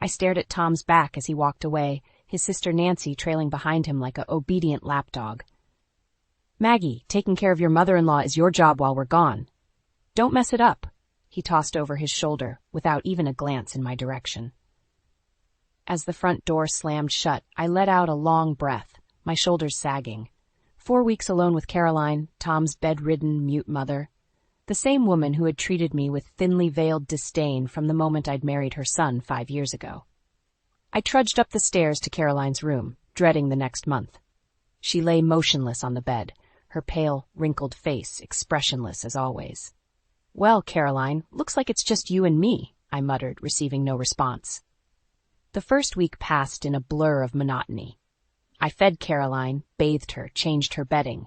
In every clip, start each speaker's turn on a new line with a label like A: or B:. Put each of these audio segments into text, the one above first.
A: I stared at Tom's back as he walked away, his sister Nancy trailing behind him like an obedient lapdog. "Maggie, taking care of your mother-in-law is your job while we're gone. Don't mess it up," he tossed over his shoulder without even a glance in my direction. As the front door slammed shut, I let out a long breath, my shoulders sagging. 4 weeks alone with Caroline, Tom's bedridden, mute mother. The same woman who had treated me with thinly veiled disdain from the moment I'd married her son 5 years ago. I trudged up the stairs to Caroline's room, dreading the next month. She lay motionless on the bed, her pale, wrinkled face expressionless as always. "Well, Caroline, looks like it's just you and me," I muttered, receiving no response. The first week passed in a blur of monotony. I fed Caroline, bathed her, changed her bedding,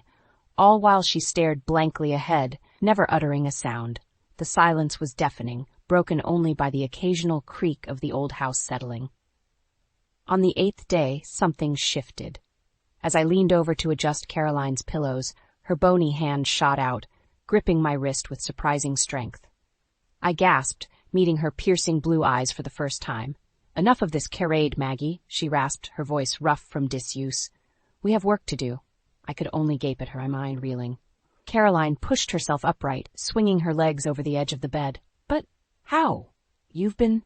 A: all while she stared blankly ahead, never uttering a sound. The silence was deafening, broken only by the occasional creak of the old house settling. On the 8th day, something shifted. As I leaned over to adjust Caroline's pillows, her bony hand shot out, gripping my wrist with surprising strength. I gasped, meeting her piercing blue eyes for the first time. "Enough of this charade, Maggie," she rasped, her voice rough from disuse. "We have work to do." I could only gape at her, my mind reeling. Caroline pushed herself upright, swinging her legs over the edge of the bed. "But how? You've been—"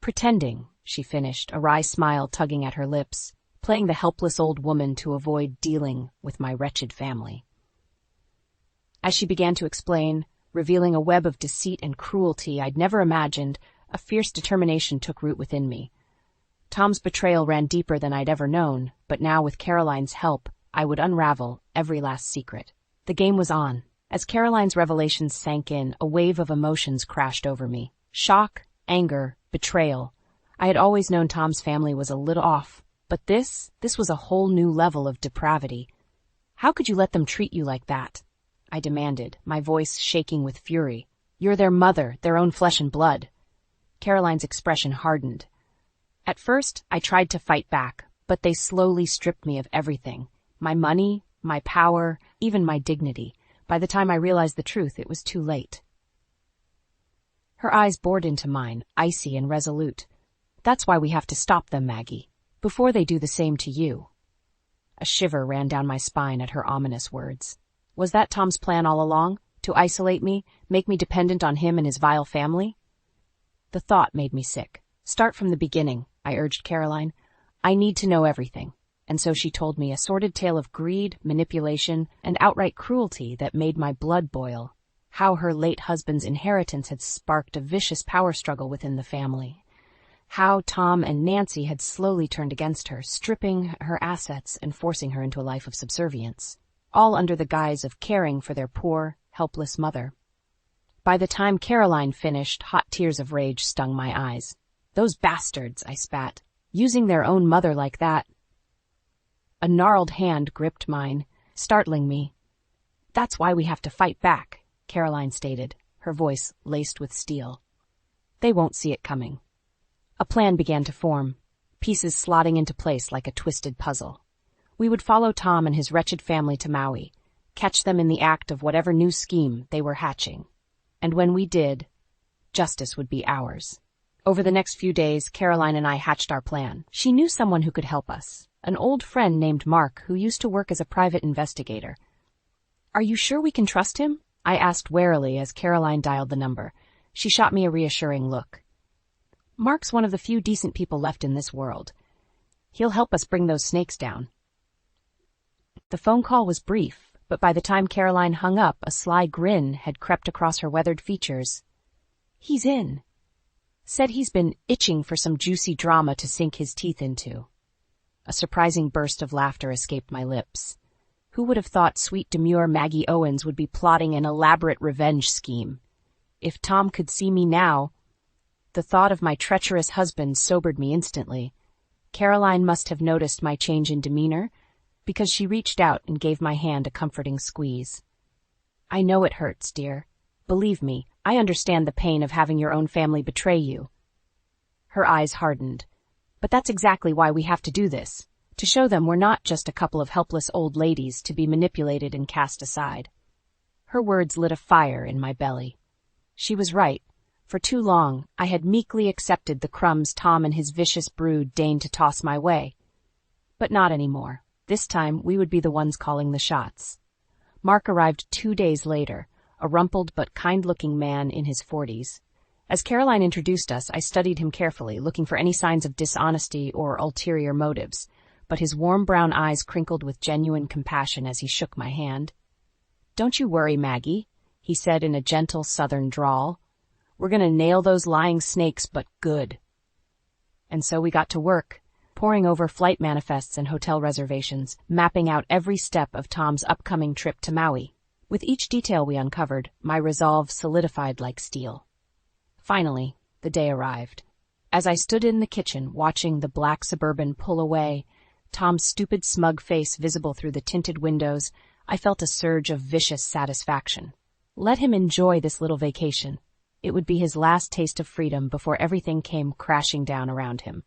A: "Pretending," she finished, a wry smile tugging at her lips, playing the helpless old woman to avoid dealing with my wretched family. As she began to explain, revealing a web of deceit and cruelty I'd never imagined, a fierce determination took root within me. Tom's betrayal ran deeper than I'd ever known, but now with Caroline's help, I would unravel every last secret. The game was on. As Caroline's revelations sank in, a wave of emotions crashed over me. Shock, anger, betrayal. I had always known Tom's family was a little off, but this was a whole new level of depravity. "How could you let them treat you like that?" I demanded, my voice shaking with fury. "You're their mother, their own flesh and blood." Caroline's expression hardened. At first, I tried to fight back, but they slowly stripped me of everything. My money, my power, even my dignity. By the time I realized the truth, it was too late. Her eyes bored into mine, icy and resolute. "That's why we have to stop them, Maggie, before they do the same to you." A shiver ran down my spine at her ominous words. Was that Tom's plan all along? To isolate me, make me dependent on him and his vile family? The thought made me sick. "Start from the beginning," I urged Caroline. "I need to know everything." And so she told me a sordid tale of greed, manipulation, and outright cruelty that made my blood boil. How her late husband's inheritance had sparked a vicious power struggle within the family. How Tom and Nancy had slowly turned against her, stripping her assets and forcing her into a life of subservience, all under the guise of caring for their poor, helpless mother. By the time Caroline finished, hot tears of rage stung my eyes. "Those bastards," I spat, "using their own mother like that." A gnarled hand gripped mine, startling me. "That's why we have to fight back," Caroline stated, her voice laced with steel. "They won't see it coming." A plan began to form, pieces slotting into place like a twisted puzzle. We would follow Tom and his wretched family to Maui, catch them in the act of whatever new scheme they were hatching. And when we did, justice would be ours. Over the next few days, Caroline and I hatched our plan. She knew someone who could help us, an old friend named Mark who used to work as a private investigator. "Are you sure we can trust him?" I asked warily as Caroline dialed the number. She shot me a reassuring look. "Mark's one of the few decent people left in this world. He'll help us bring those snakes down." The phone call was brief, but by the time Caroline hung up, a sly grin had crept across her weathered features. "He's in. Said he's been itching for some juicy drama to sink his teeth into." A surprising burst of laughter escaped my lips. Who would have thought sweet demure Maggie Owens would be plotting an elaborate revenge scheme? If Tom could see me now— The thought of my treacherous husband sobered me instantly. Caroline must have noticed my change in demeanor, because she reached out and gave my hand a comforting squeeze. "I know it hurts, dear. Believe me, I understand the pain of having your own family betray you." Her eyes hardened. "But that's exactly why we have to do this, to show them we're not just a couple of helpless old ladies to be manipulated and cast aside." Her words lit a fire in my belly. She was right. For too long, I had meekly accepted the crumbs Tom and his vicious brood deigned to toss my way. But not anymore. This time, we would be the ones calling the shots. Mark arrived 2 days later, a rumpled but kind-looking man in his 40s. As Caroline introduced us, I studied him carefully, looking for any signs of dishonesty or ulterior motives, but his warm brown eyes crinkled with genuine compassion as he shook my hand. "Don't you worry, Maggie," he said in a gentle southern drawl. "We're going to nail those lying snakes, but good." And so we got to work, poring over flight manifests and hotel reservations, mapping out every step of Tom's upcoming trip to Maui. With each detail we uncovered, my resolve solidified like steel. Finally, the day arrived. As I stood in the kitchen watching the black Suburban pull away, Tom's stupid smug face visible through the tinted windows, I felt a surge of vicious satisfaction. Let him enjoy this little vacation. It would be his last taste of freedom before everything came crashing down around him.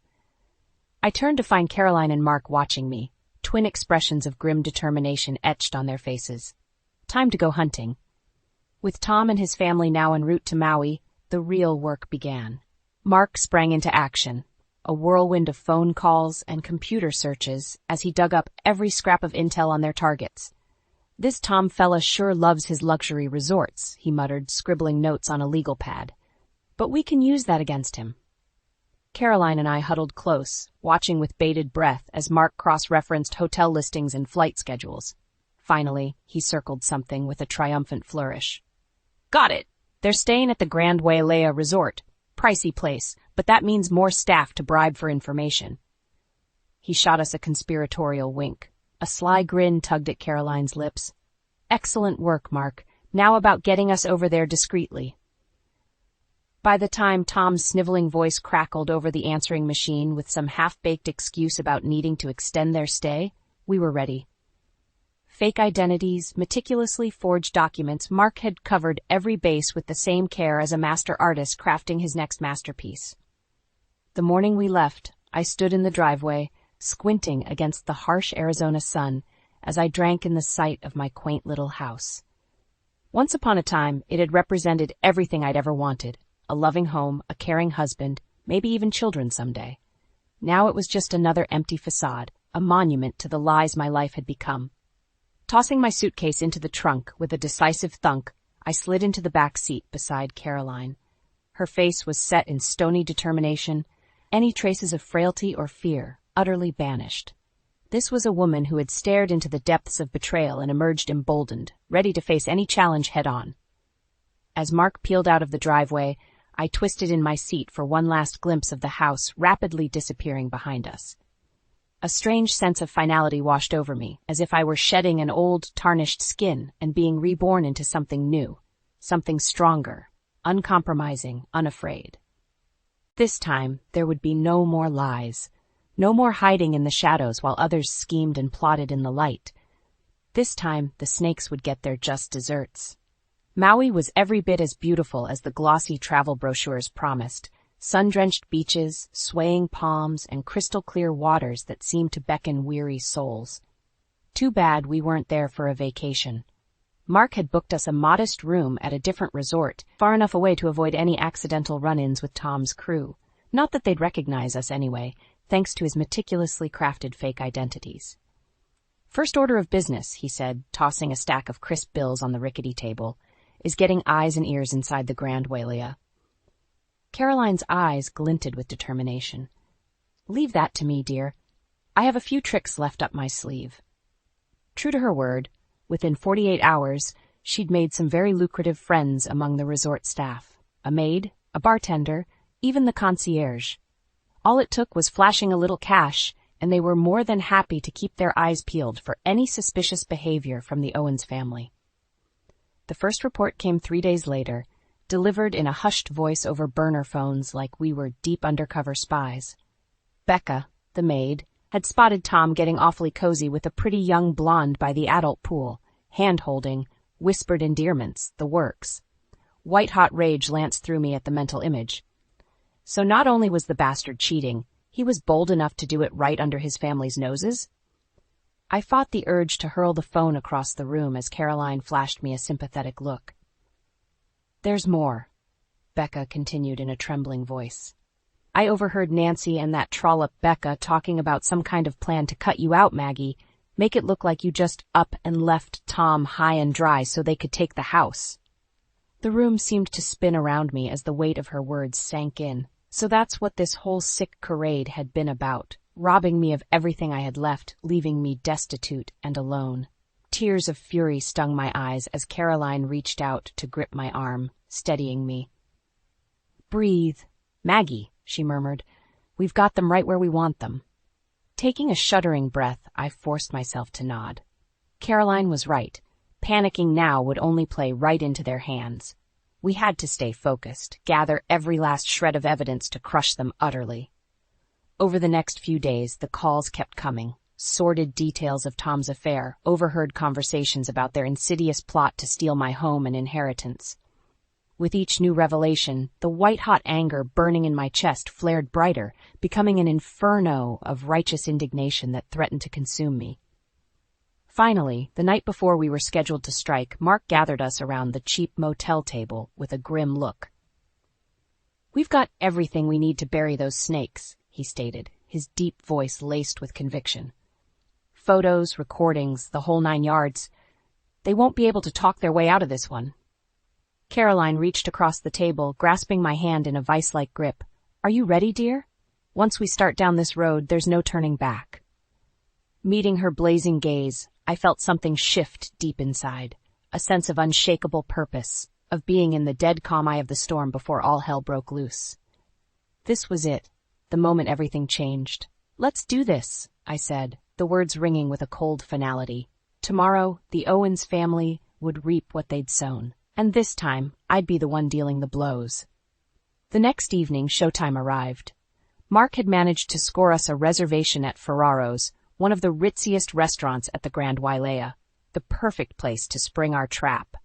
A: I turned to find Caroline and Mark watching me, twin expressions of grim determination etched on their faces. Time to go hunting. With Tom and his family now en route to Maui, the real work began. Mark sprang into action, a whirlwind of phone calls and computer searches as he dug up every scrap of intel on their targets. "This Tom fella sure loves his luxury resorts," he muttered, scribbling notes on a legal pad. "But we can use that against him." Caroline and I huddled close, watching with bated breath as Mark cross-referenced hotel listings and flight schedules. Finally, he circled something with a triumphant flourish. "Got it! They're staying at the Grand Wailea Resort. Pricey place, but that means more staff to bribe for information." He shot us a conspiratorial wink. A sly grin tugged at Caroline's lips. "Excellent work, Mark. Now about getting us over there discreetly." By the time Tom's sniveling voice crackled over the answering machine with some half-baked excuse about needing to extend their stay, we were ready. Fake identities, meticulously forged documents, Mark had covered every base with the same care as a master artist crafting his next masterpiece. The morning we left, I stood in the driveway, squinting against the harsh Arizona sun as I drank in the sight of my quaint little house. Once upon a time, it had represented everything I'd ever wanted: a loving home, a caring husband, maybe even children someday. Now it was just another empty facade, a monument to the lies my life had become. Tossing my suitcase into the trunk with a decisive thunk, I slid into the back seat beside Caroline. Her face was set in stony determination, any traces of frailty or fear utterly banished. This was a woman who had stared into the depths of betrayal and emerged emboldened, ready to face any challenge head-on. As Mark peeled out of the driveway, I twisted in my seat for one last glimpse of the house rapidly disappearing behind us. A strange sense of finality washed over me, as if I were shedding an old, tarnished skin and being reborn into something new, something stronger, uncompromising, unafraid. This time, there would be no more lies, no more hiding in the shadows while others schemed and plotted in the light. This time, the snakes would get their just desserts. Maui was every bit as beautiful as the glossy travel brochures promised: sun-drenched beaches, swaying palms, and crystal-clear waters that seemed to beckon weary souls. Too bad we weren't there for a vacation. Mark had booked us a modest room at a different resort, far enough away to avoid any accidental run-ins with Tom's crew. Not that they'd recognize us anyway, thanks to his meticulously crafted fake identities. "First order of business," he said, tossing a stack of crisp bills on the rickety table, "is getting eyes and ears inside the Grand Wailea." Caroline's eyes glinted with determination. "Leave that to me, dear. I have a few tricks left up my sleeve." True to her word, within 48 hours, she'd made some very lucrative friends among the resort staff: a maid, a bartender, even the concierge. All it took was flashing a little cash, and they were more than happy to keep their eyes peeled for any suspicious behavior from the Owens family. The first report came 3 days later, delivered in a hushed voice over burner phones like we were deep undercover spies. Becca, the maid, had spotted Tom getting awfully cozy with a pretty young blonde by the adult pool, hand-holding, whispered endearments, the works. White-hot rage lanced through me at the mental image. So not only was the bastard cheating, he was bold enough to do it right under his family's noses? I fought the urge to hurl the phone across the room as Caroline flashed me a sympathetic look. "There's more." Becca continued in a trembling voice. I overheard Nancy and that trollop Becca talking about some kind of plan to cut you out, Maggie. Make it look like you just up and left Tom high and dry so they could take the house. The room seemed to spin around me as the weight of her words sank in. So that's what this whole sick charade had been about, robbing me of everything I had left, leaving me destitute and alone. Tears of fury stung my eyes as Caroline reached out to grip my arm, steadying me. Breathe. Maggie, she murmured. We've got them right where we want them. Taking a shuddering breath, I forced myself to nod. Caroline was right. Panicking now would only play right into their hands. We had to stay focused, gather every last shred of evidence to crush them utterly. Over the next few days, the calls kept coming. Sordid details of Tom's affair, overheard conversations about their insidious plot to steal my home and inheritance. With each new revelation, the white-hot anger burning in my chest flared brighter, becoming an inferno of righteous indignation that threatened to consume me. Finally, the night before we were scheduled to strike, Mark gathered us around the cheap motel table with a grim look. We've got everything we need to bury those snakes, he stated, his deep voice laced with conviction. Photos, recordings, the whole 9 yards. They won't be able to talk their way out of this one. Caroline reached across the table, grasping my hand in a vice-like grip. Are you ready, dear? Once we start down this road, there's no turning back. Meeting her blazing gaze, I felt something shift deep inside, a sense of unshakable purpose, of being in the dead calm eye of the storm before all hell broke loose. This was it, the moment everything changed. Let's do this, I said, the words ringing with a cold finality. Tomorrow, the Owens family would reap what they'd sown, and this time, I'd be the one dealing the blows. The next evening, showtime arrived. Mark had managed to score us a reservation at Ferraro's, one of the ritziest restaurants at the Grand Wailea, the perfect place to spring our trap.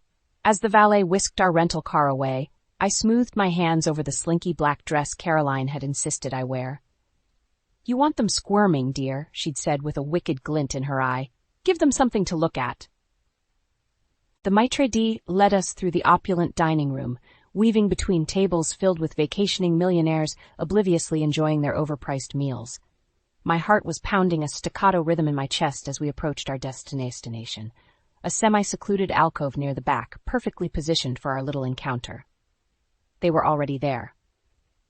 A: As the valet whisked our rental car away, I smoothed my hands over the slinky black dress Caroline had insisted I wear. You want them squirming, dear, she'd said with a wicked glint in her eye. Give them something to look at. The maitre d' led us through the opulent dining room, weaving between tables filled with vacationing millionaires obliviously enjoying their overpriced meals. My heart was pounding a staccato rhythm in my chest as we approached our destination, a semi-secluded alcove near the back, perfectly positioned for our little encounter. They were already there.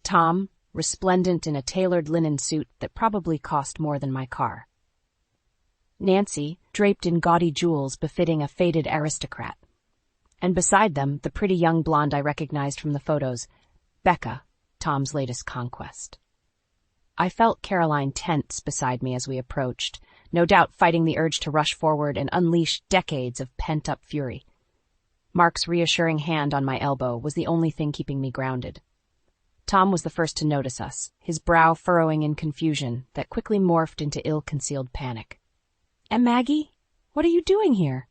A: Tom, resplendent in a tailored linen suit that probably cost more than my car. Nancy, draped in gaudy jewels befitting a faded aristocrat. And beside them, the pretty young blonde I recognized from the photos, Becca, Tom's latest conquest. I felt Caroline tense beside me as we approached, no doubt fighting the urge to rush forward and unleash decades of pent-up fury. Mark's reassuring hand on my elbow was the only thing keeping me grounded. Tom was the first to notice us, his brow furrowing in confusion that quickly morphed into ill-concealed panic. And Maggie? What are you doing here?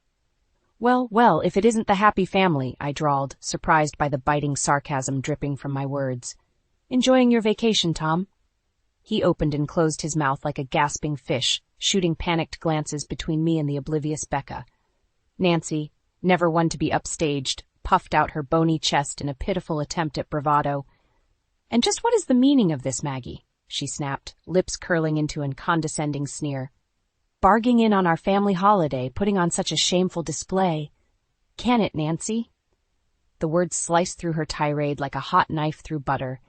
A: Well, if it isn't the happy family, I drawled, surprised by the biting sarcasm dripping from my words. Enjoying your vacation, Tom? He opened and closed his mouth like a gasping fish, shooting panicked glances between me and the oblivious Becca. Nancy, never one to be upstaged, puffed out her bony chest in a pitiful attempt at bravado. And just what is the meaning of this, Maggie? She snapped, lips curling into a condescending sneer. Barging in on our family holiday, putting on such a shameful display. Can it, Nancy? The words sliced through her tirade like a hot knife through butter.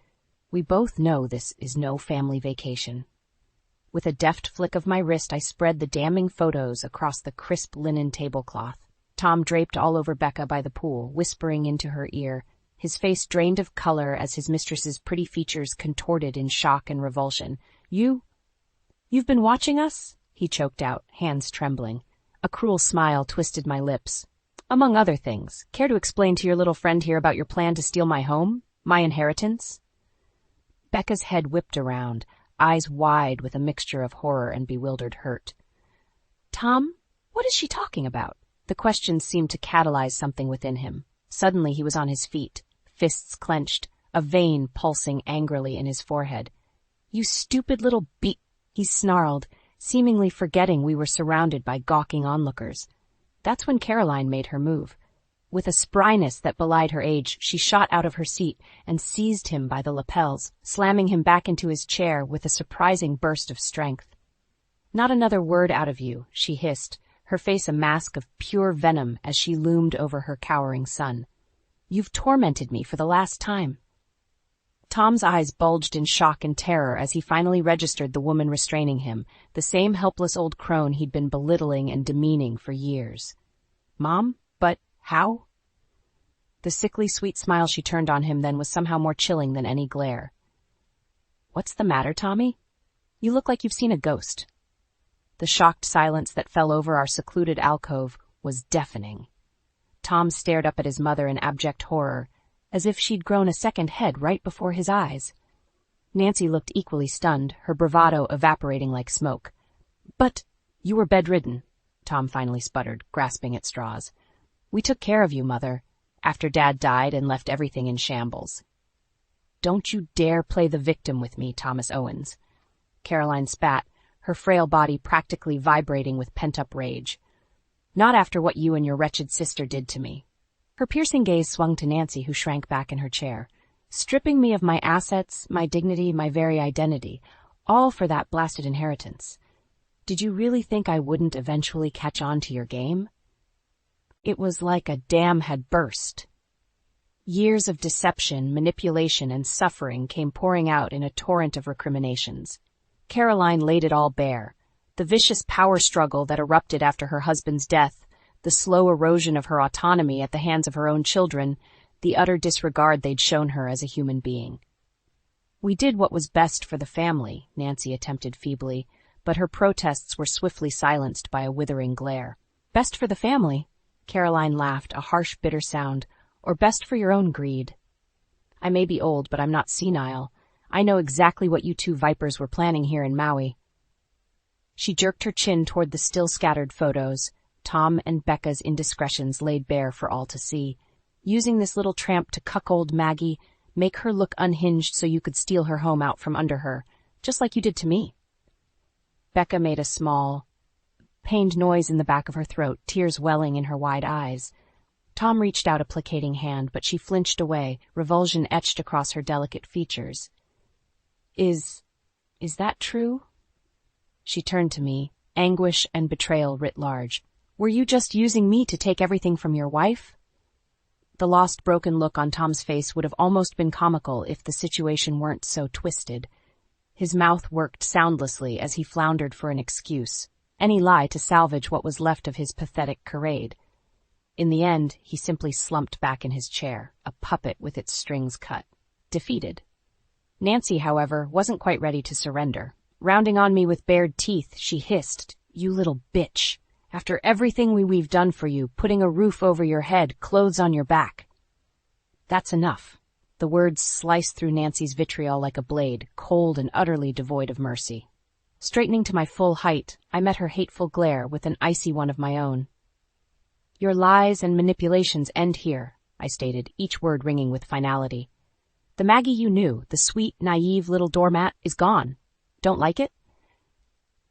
A: We both know this is no family vacation. With a deft flick of my wrist, I spread the damning photos across the crisp linen tablecloth. Tom draped all over Becca by the pool, whispering into her ear, his face drained of color as his mistress's pretty features contorted in shock and revulsion. You've been watching us? He choked out, hands trembling. A cruel smile twisted my lips. Among other things, care to explain to your little friend here about your plan to steal my home, my inheritance? Becca's head whipped around, eyes wide with a mixture of horror and bewildered hurt. Tom, what is she talking about? The question seemed to catalyze something within him. Suddenly he was on his feet, fists clenched, a vein pulsing angrily in his forehead. You stupid little he snarled, seemingly forgetting we were surrounded by gawking onlookers. That's when Caroline made her move. With a spryness that belied her age, she shot out of her seat and seized him by the lapels, slamming him back into his chair with a surprising burst of strength. "Not another word out of you," she hissed, her face a mask of pure venom as she loomed over her cowering son. "You've tormented me for the last time." Tom's eyes bulged in shock and terror as he finally registered the woman restraining him, the same helpless old crone he'd been belittling and demeaning for years. "Mom? But how?" The sickly sweet smile she turned on him then was somehow more chilling than any glare. "What's the matter, Tommy? You look like you've seen a ghost." The shocked silence that fell over our secluded alcove was deafening. Tom stared up at his mother in abject horror, as if she'd grown a second head right before his eyes. Nancy looked equally stunned, her bravado evaporating like smoke. "But you were bedridden," Tom finally sputtered, grasping at straws. "We took care of you, Mother, after Dad died and left everything in shambles." "Don't you dare play the victim with me, Thomas Owens." Caroline spat, her frail body practically vibrating with pent-up rage. "Not after what you and your wretched sister did to me." Her piercing gaze swung to Nancy, who shrank back in her chair. "Stripping me of my assets, my dignity, my very identity, all for that blasted inheritance. Did you really think I wouldn't eventually catch on to your game?" It was like a dam had burst. Years of deception, manipulation, and suffering came pouring out in a torrent of recriminations. Caroline laid it all bare. The vicious power struggle that erupted after her husband's death, the slow erosion of her autonomy at the hands of her own children, the utter disregard they'd shown her as a human being. "We did what was best for the family," Nancy attempted feebly, but her protests were swiftly silenced by a withering glare. "Best for the family?" Caroline laughed, a harsh, bitter sound. "Or best for your own greed? I may be old, but I'm not senile. I know exactly what you two vipers were planning here in Maui." She jerked her chin toward the still scattered photos, Tom and Becca's indiscretions laid bare for all to see, using this little tramp to cuckold Maggie, make her look unhinged so you could steal her home out from under her, just like you did to me. Becca made a small, pained noise in the back of her throat, tears welling in her wide eyes. Tom reached out a placating hand, but she flinched away, revulsion etched across her delicate features. Is that true?" She turned to me, anguish and betrayal writ large. "Were you just using me to take everything from your wife?" The lost, broken look on Tom's face would have almost been comical if the situation weren't so twisted. His mouth worked soundlessly as he floundered for an excuse, any lie to salvage what was left of his pathetic charade. In the end, he simply slumped back in his chair, a puppet with its strings cut, defeated. Nancy, however, wasn't quite ready to surrender. Rounding on me with bared teeth, she hissed, "You little bitch. After everything we've done for you, putting a roof over your head, clothes on your back." "That's enough." The words sliced through Nancy's vitriol like a blade, cold and utterly devoid of mercy. Straightening to my full height, I met her hateful glare with an icy one of my own. "Your lies and manipulations end here," I stated, each word ringing with finality. "The Maggie you knew, the sweet, naive little doormat, is gone. Don't like it?"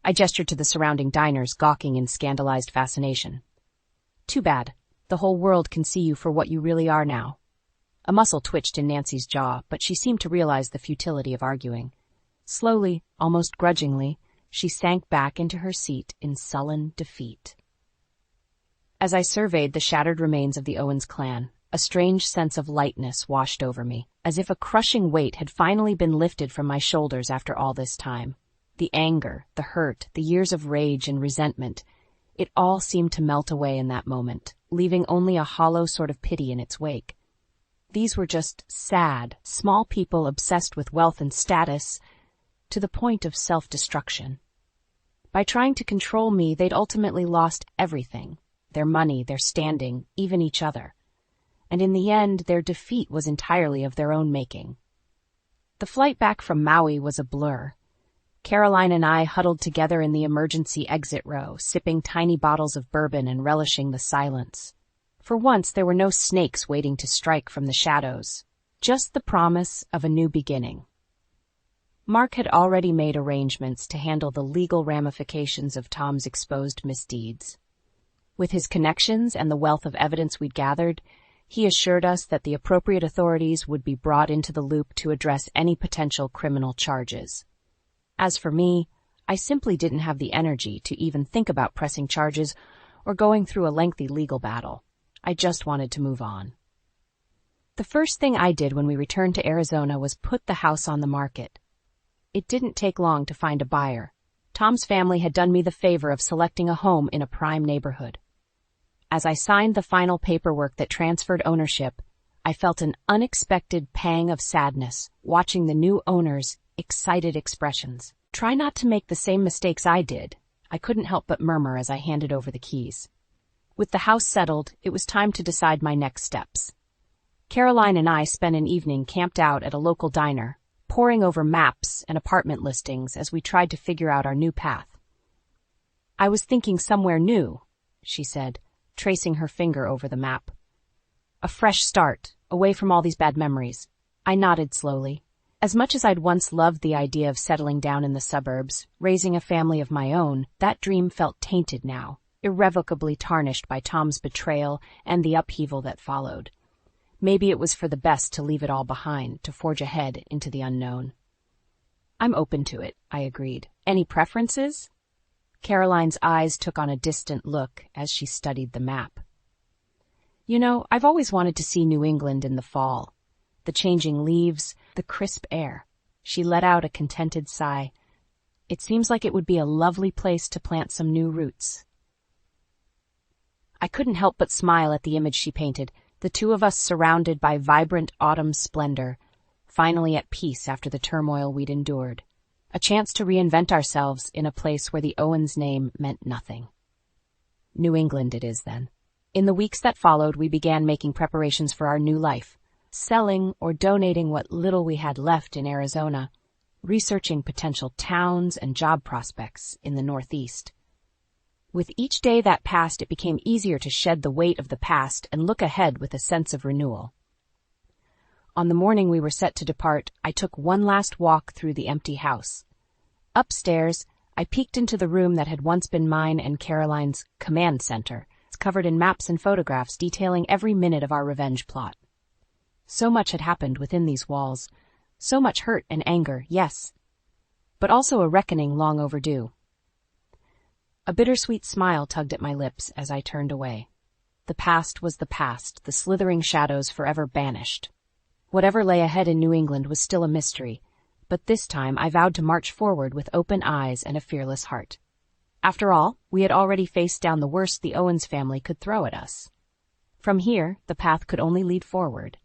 A: I gestured to the surrounding diners, gawking in scandalized fascination. "Too bad. The whole world can see you for what you really are now." A muscle twitched in Nancy's jaw, but she seemed to realize the futility of arguing. Slowly, almost grudgingly, she sank back into her seat in sullen defeat. As I surveyed the shattered remains of the Owens clan, a strange sense of lightness washed over me, as if a crushing weight had finally been lifted from my shoulders after all this time. The anger, the hurt, the years of rage and resentment, it all seemed to melt away in that moment, leaving only a hollow sort of pity in its wake. These were just sad, small people obsessed with wealth and status, to the point of self-destruction. By trying to control me, they'd ultimately lost everything, their money, their standing, even each other. And in the end, their defeat was entirely of their own making. The flight back from Maui was a blur. Caroline and I huddled together in the emergency exit row, sipping tiny bottles of bourbon and relishing the silence. For once, there were no snakes waiting to strike from the shadows, just the promise of a new beginning. Mark had already made arrangements to handle the legal ramifications of Tom's exposed misdeeds. With his connections and the wealth of evidence we'd gathered, he assured us that the appropriate authorities would be brought into the loop to address any potential criminal charges. As for me, I simply didn't have the energy to even think about pressing charges or going through a lengthy legal battle. I just wanted to move on. The first thing I did when we returned to Arizona was put the house on the market. It didn't take long to find a buyer. Tom's family had done me the favor of selecting a home in a prime neighborhood. As I signed the final paperwork that transferred ownership, I felt an unexpected pang of sadness watching the new owner's excited expressions. Try not to make the same mistakes I did, I couldn't help but murmur as I handed over the keys. With the house settled, it was time to decide my next steps. Caroline and I spent an evening camped out at a local diner, poring over maps and apartment listings as we tried to figure out our new path. "I was thinking somewhere new," she said, tracing her finger over the map. "A fresh start, away from all these bad memories." I nodded slowly. As much as I'd once loved the idea of settling down in the suburbs, raising a family of my own, that dream felt tainted now, irrevocably tarnished by Tom's betrayal and the upheaval that followed. Maybe it was for the best to leave it all behind, to forge ahead into the unknown. "I'm open to it," I agreed. "Any preferences?" Caroline's eyes took on a distant look as she studied the map. "You know, I've always wanted to see New England in the fall. The changing leaves, the crisp air." She let out a contented sigh. "It seems like it would be a lovely place to plant some new roots." I couldn't help but smile at the image she painted, the two of us surrounded by vibrant autumn splendor, finally at peace after the turmoil we'd endured. A chance to reinvent ourselves in a place where the Owens name meant nothing. New England it is, then. In the weeks that followed, we began making preparations for our new life, selling or donating what little we had left in Arizona, researching potential towns and job prospects in the Northeast. With each day that passed, it became easier to shed the weight of the past and look ahead with a sense of renewal. On the morning we were set to depart, I took one last walk through the empty house. Upstairs, I peeked into the room that had once been mine and Caroline's command center, covered in maps and photographs detailing every minute of our revenge plot. So much had happened within these walls, so much hurt and anger, yes, but also a reckoning long overdue. A bittersweet smile tugged at my lips as I turned away. The past was the past, the slithering shadows forever banished. Whatever lay ahead in New England was still a mystery, but this time I vowed to march forward with open eyes and a fearless heart. After all, we had already faced down the worst the Owens family could throw at us. From here, the path could only lead forward.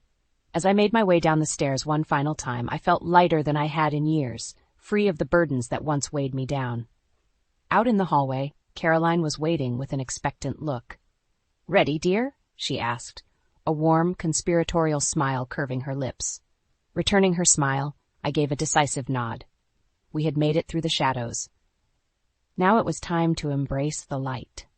A: As I made my way down the stairs one final time, I felt lighter than I had in years, free of the burdens that once weighed me down. Out in the hallway, Caroline was waiting with an expectant look. "Ready, dear?" she asked, a warm, conspiratorial smile curving her lips. Returning her smile, I gave a decisive nod. We had made it through the shadows. Now it was time to embrace the light.